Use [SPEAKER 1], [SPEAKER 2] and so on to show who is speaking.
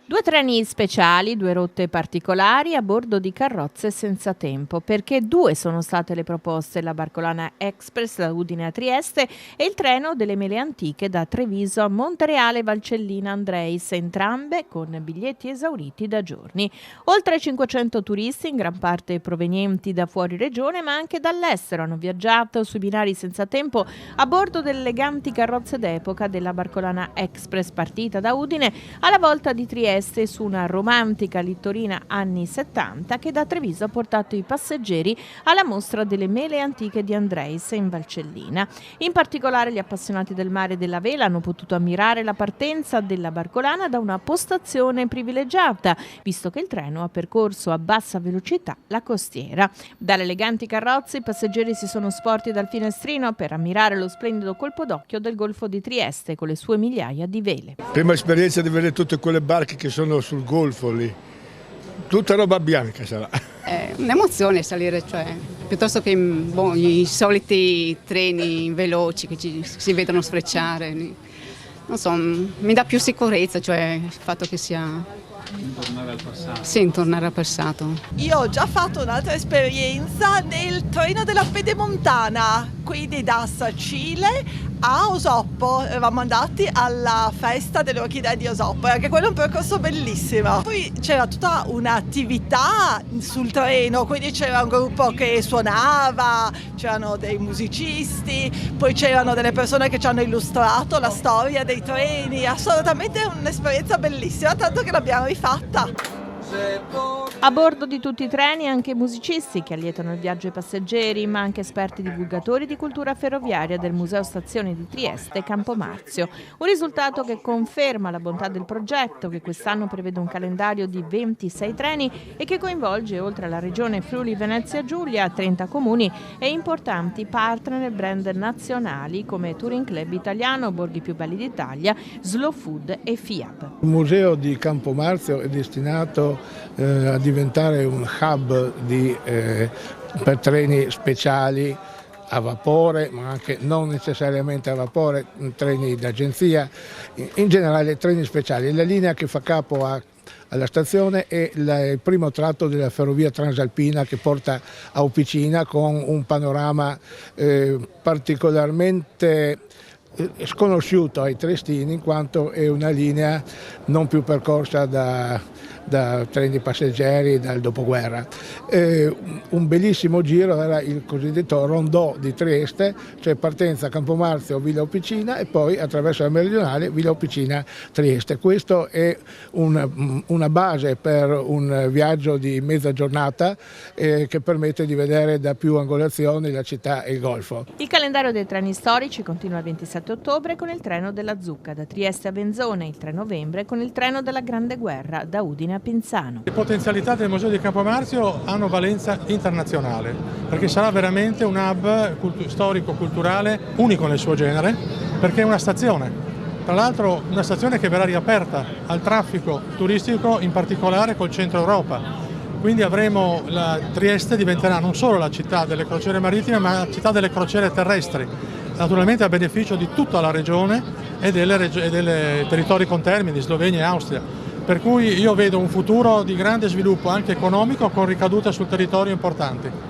[SPEAKER 1] Due treni speciali, due rotte particolari a bordo di carrozze senza tempo, perché due sono state le proposte: la Barcolana Express da Udine a Trieste e il treno delle Mele Antiche da Treviso a Montereale Valcellina Andreis, entrambe con biglietti esauriti da giorni. Oltre 500 turisti, in gran parte provenienti da fuori regione ma anche dall'estero, hanno viaggiato sui binari senza tempo a bordo delle eleganti carrozze d'epoca della Barcolana Express, partita da Udine alla volta di Trieste su una romantica littorina anni 70 che da Treviso ha portato i passeggeri alla mostra delle Mele Antiche di Andreis in Valcellina. In particolare gli appassionati del mare e della vela hanno potuto ammirare la partenza della Barcolana da una postazione privilegiata, visto che il treno ha percorso a bassa velocità la costiera. Dalle eleganti carrozze i passeggeri si sono sporti dal finestrino per ammirare lo splendido colpo d'occhio del Golfo di Trieste con le sue migliaia di vele.
[SPEAKER 2] Prima esperienza di vedere tutte quelle barche che sono sul golfo lì, tutta roba bianca sarà.
[SPEAKER 3] È un'emozione salire, piuttosto che i soliti treni veloci che si vedono sfrecciare. Non so, mi dà più sicurezza, il fatto che sia...
[SPEAKER 4] Tornare al passato.
[SPEAKER 3] Sì, tornare al passato.
[SPEAKER 5] Io ho già fatto un'altra esperienza nel treno della Pedemontana, quindi da Sacile a Osoppo. Eravamo andati alla festa dell'orchidea di Osoppo, anche quello è un percorso bellissimo. Poi c'era tutta un'attività sul treno, quindi c'era un gruppo che suonava, c'erano dei musicisti, poi c'erano delle persone che ci hanno illustrato la storia dei treni. Assolutamente un'esperienza bellissima, tanto che l'abbiamo rifatta.
[SPEAKER 1] A bordo di tutti i treni anche musicisti che allietano il viaggio ai passeggeri, ma anche esperti divulgatori di cultura ferroviaria del Museo Stazione di Trieste e Campomarzio. Un risultato che conferma la bontà del progetto, che quest'anno prevede un calendario di 26 treni e che coinvolge, oltre alla regione Friuli Venezia Giulia, 30 comuni e importanti partner e brand nazionali come Touring Club Italiano, Borghi Più Belli d'Italia, Slow Food e FIAB.
[SPEAKER 2] Il museo di Campomarzio è destinato a diventare un hub per treni speciali a vapore, ma anche non necessariamente a vapore, treni d'agenzia, in generale treni speciali. La linea che fa capo alla stazione è il primo tratto della ferrovia transalpina che porta a Opicina, con un panorama particolarmente sconosciuto ai triestini, in quanto è una linea non più percorsa da treni passeggeri dal dopoguerra. Un bellissimo giro era il cosiddetto rondò di Trieste, cioè partenza Campomarzio, Villa Opicina e poi attraverso la meridionale Villa Opicina Trieste. Questo è una base per un viaggio di mezza giornata che permette di vedere da più angolazioni la città e il golfo.
[SPEAKER 1] Il calendario dei treni storici continua il 27 ottobre con il treno della Zucca da Trieste a Venzone, il 3 novembre con il treno della Grande Guerra da Udine a Pinzano.
[SPEAKER 4] Le potenzialità del Museo di Campomarzio hanno valenza internazionale, perché sarà veramente un hub storico-culturale unico nel suo genere, perché è una stazione. Tra l'altro una stazione che verrà riaperta al traffico turistico, in particolare col centro Europa. Quindi Trieste diventerà non solo la città delle crociere marittime, ma la città delle crociere terrestri, naturalmente a beneficio di tutta la regione e dei territori contermini, Slovenia e Austria. Per cui io vedo un futuro di grande sviluppo anche economico con ricadute sul territorio importanti.